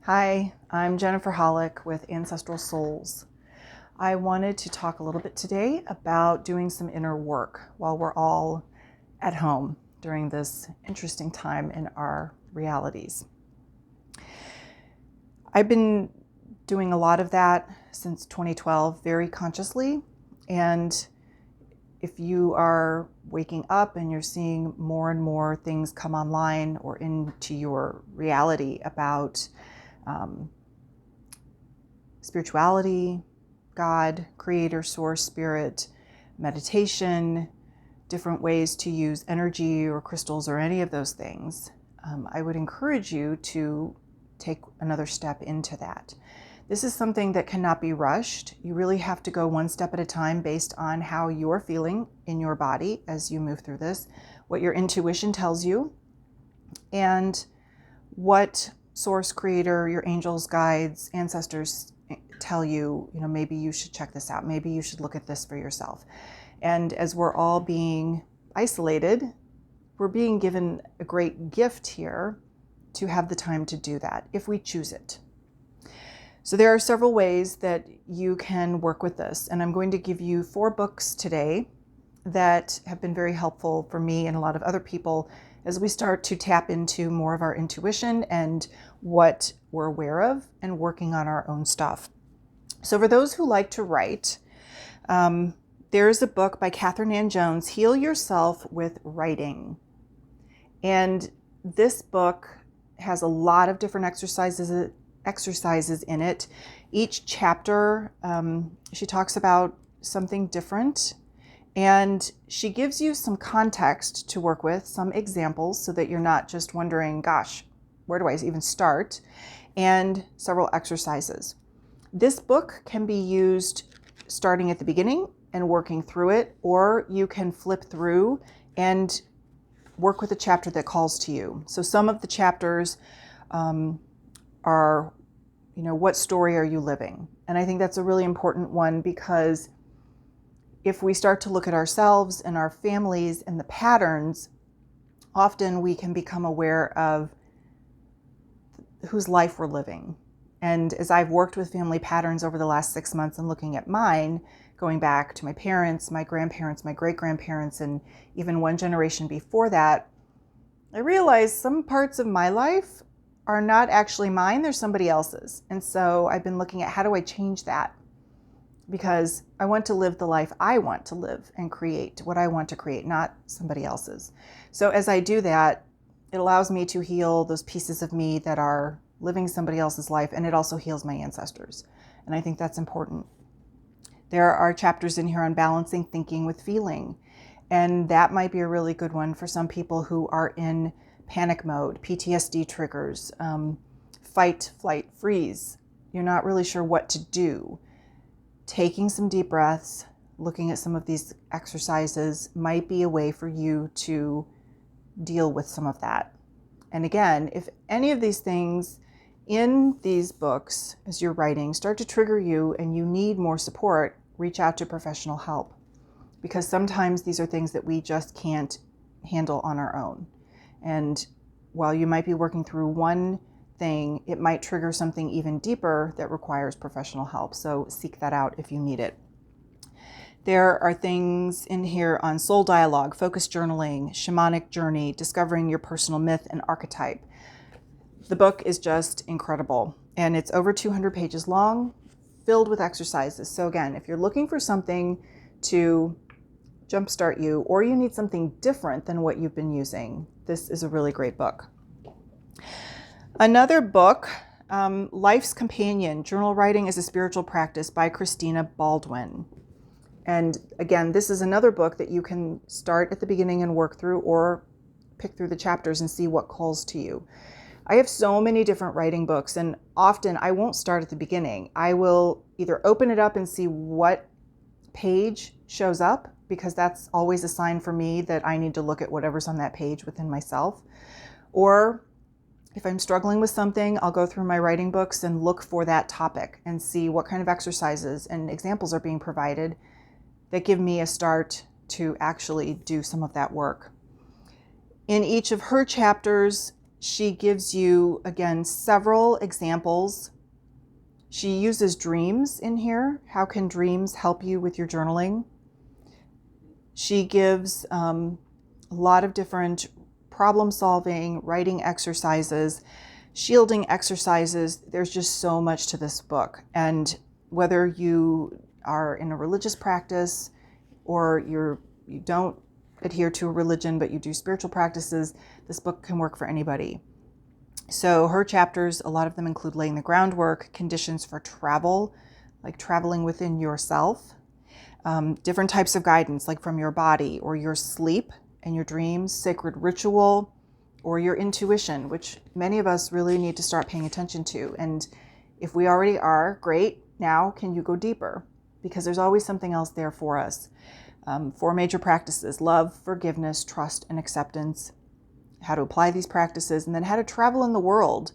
Hi, I'm Jennifer Hollick with Ancestral Souls. I wanted to talk a little bit today about doing some inner work while we're all at home during this interesting time in our realities. I've been doing a lot of that since 2012 very consciously, and if you are waking up and you're seeing more and more things come online or into your reality about spirituality, God, creator, source, spirit, meditation, different ways to use energy or crystals or any of those things, I would encourage you to take another step into that. This is something that cannot be rushed. You really have to go one step at a time based on how you're feeling in your body as you move through this, what your intuition tells you, and what source, creator, your angels, guides, ancestors tell you, maybe you should check this out. Maybe you should look at this for yourself. And as we're all being isolated, we're being given a great gift here to have the time to do that if we choose it. So there are several ways that you can work with this. And I'm going to give you 4 books today that have been very helpful for me and a lot of other people as we start to tap into more of our intuition and what we're aware of and working on our own stuff. So for those who like to write, there is a book by Catherine Ann Jones, Heal Yourself with Writing. And this book has a lot of different exercises in it. Each chapter, she talks about something different, and she gives you some context to work with, some examples, so that you're not just wondering, gosh, where do I even start? And several exercises. This book can be used starting at the beginning and working through it, or you can flip through and work with a chapter that calls to you. So some of the chapters are, what story are you living? And I think that's a really important one, because if we start to look at ourselves and our families and the patterns, often we can become aware of whose life we're living. And as I've worked with family patterns over the last 6 months and looking at mine, going back to my parents, my grandparents, my great-grandparents, and even one generation before that, I realized some parts of my life are not actually mine, they're somebody else's. And so I've been looking at, how do I change that? Because I want to live the life I want to live and create what I want to create, not somebody else's. So as I do that, it allows me to heal those pieces of me that are living somebody else's life, and it also heals my ancestors. And I think that's important. There are chapters in here on balancing thinking with feeling, and that might be a really good one for some people who are in panic mode, PTSD triggers, fight, flight, freeze. You're not really sure what to do. Taking some deep breaths, looking at some of these exercises might be a way for you to deal with some of that. And again, if any of these things in these books, as you're writing, start to trigger you and you need more support, reach out to professional help. Because sometimes these are things that we just can't handle on our own. And while you might be working through one thing, it might trigger something even deeper that requires professional help. So seek that out if you need it. There are things in here on soul dialogue, focus journaling, shamanic journey, discovering your personal myth and archetype. The book is just incredible, and it's over 200 pages long, filled with exercises. So again, if you're looking for something to jumpstart you, or you need something different than what you've been using, this is a really great book. Another book, Life's Companion, Journal Writing as a Spiritual Practice by Christina Baldwin. And again, this is another book that you can start at the beginning and work through, or pick through the chapters and see what calls to you. I have so many different writing books, and often I won't start at the beginning. I will either open it up and see what page shows up, because that's always a sign for me that I need to look at whatever's on that page within myself. Or if I'm struggling with something, I'll go through my writing books and look for that topic and see what kind of exercises and examples are being provided that give me a start to actually do some of that work. In each of her chapters, She gives you, again, several examples. She uses dreams in here. How can dreams help you with your journaling? She gives a lot of different problem solving, writing exercises, shielding exercises. There's just so much to this book. And whether you are in a religious practice or you don't adhere to a religion, but you do spiritual practices, this book can work for anybody. So her chapters, a lot of them include laying the groundwork, conditions for travel, like traveling within yourself, different types of guidance, like from your body or your sleep and your dreams, sacred ritual, or your intuition, which many of us really need to start paying attention to. And if we already are, great. Now, can you go deeper? Because there's always something else there for us. 4 major practices: love, forgiveness, trust, and acceptance. How to apply these practices, and then how to travel in the world,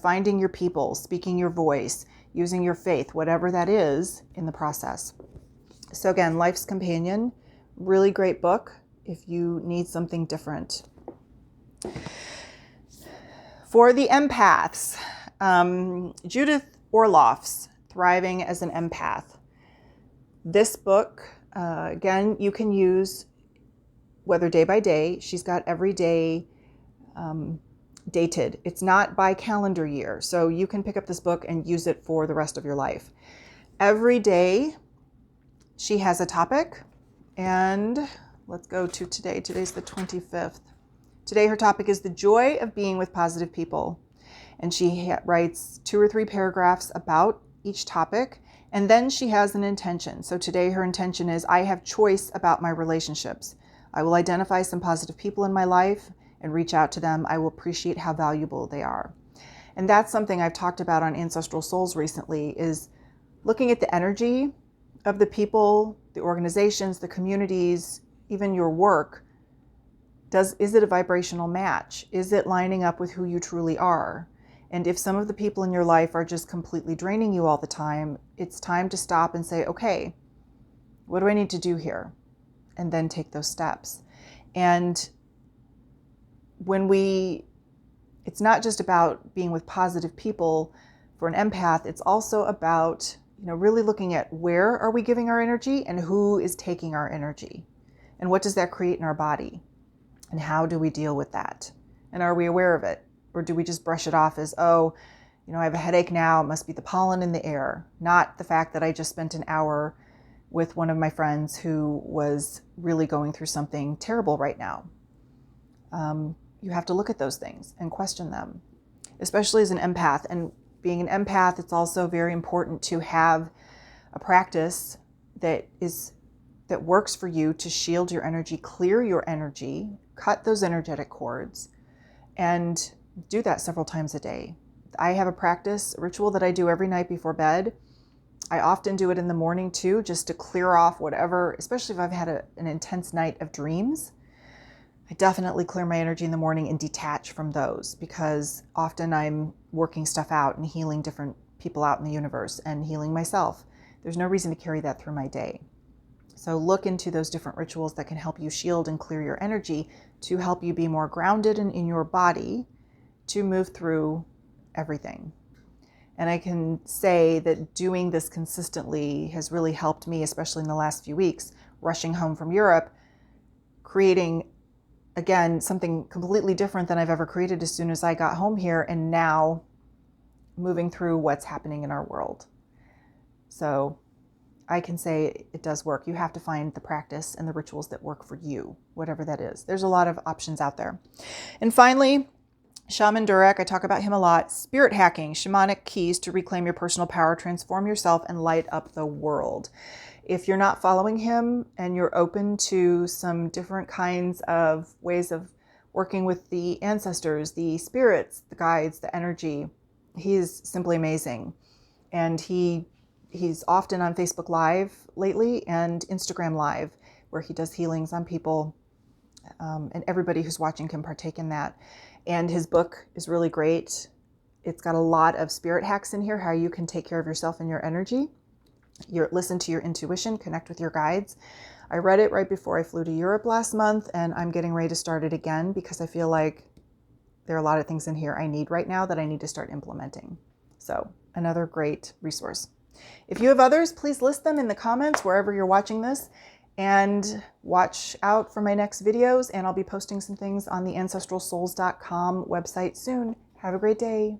finding your people, speaking your voice, using your faith, whatever that is in the process. So again, Life's Companion, really great book if you need something different. For the empaths, Judith Orloff's Thriving as an Empath. This book, again, you can use whether day by day. She's got every day dated. It's not by calendar year, so you can pick up this book and use it for the rest of your life. Every day she has a topic, and let's go to today. Today's the 25th. Today her topic is the joy of being with positive people, and she writes 2 or 3 paragraphs about each topic, and then she has an intention. So today her intention is, I have choice about my relationships. I will identify some positive people in my life and reach out to them. I will appreciate how valuable they are. And that's something I've talked about on Ancestral Souls recently, is looking at the energy of the people, the organizations, the communities, even your work. Is it a vibrational match? Is it lining up with who you truly are? And if some of the people in your life are just completely draining you all the time, it's time to stop and say, okay, what do I need to do here? And then take those steps. And it's not just about being with positive people for an empath, it's also about, really looking at where are we giving our energy and who is taking our energy, and what does that create in our body, and how do we deal with that? And are we aware of it? Or do we just brush it off as, I have a headache now, it must be the pollen in the air, not the fact that I just spent an hour with one of my friends who was really going through something terrible right now. You have to look at those things and question them, especially as an empath. And being an empath, it's also very important to have a practice that works for you to shield your energy, clear your energy, cut those energetic cords, and do that several times a day. I have a practice, a ritual that I do every night before bed. I often do it in the morning too, just to clear off whatever, especially if I've had an intense night of dreams. I definitely clear my energy in the morning and detach from those, because often I'm working stuff out and healing different people out in the universe and healing myself. There's no reason to carry that through my day. So look into those different rituals that can help you shield and clear your energy to help you be more grounded and in your body to move through everything. And I can say that doing this consistently has really helped me, especially in the last few weeks, rushing home from Europe, creating, again, something completely different than I've ever created as soon as I got home here, and now moving through what's happening in our world. So I can say it does work. You have to find the practice and the rituals that work for you, whatever that is. There's a lot of options out there. And finally, Shaman Direct, I talk about him a lot. Spirit hacking, shamanic keys to reclaim your personal power, transform yourself, and light up the world. If you're not following him and you're open to some different kinds of ways of working with the ancestors, the spirits, the guides, the energy, he's simply amazing. And he's often on Facebook Live lately and Instagram Live, where he does healings on people, and everybody who's watching can partake in that. And his book is really great. It's got a lot of spirit hacks in here, how you can take care of yourself and your energy. Listen to your intuition, connect with your guides. I read it right before I flew to Europe last month, and I'm getting ready to start it again because I feel like there are a lot of things in here I need right now that I need to start implementing. So another great resource. If you have others, please list them in the comments wherever you're watching this, and watch out for my next videos, and I'll be posting some things on the ancestralsouls.com website soon. Have a great day.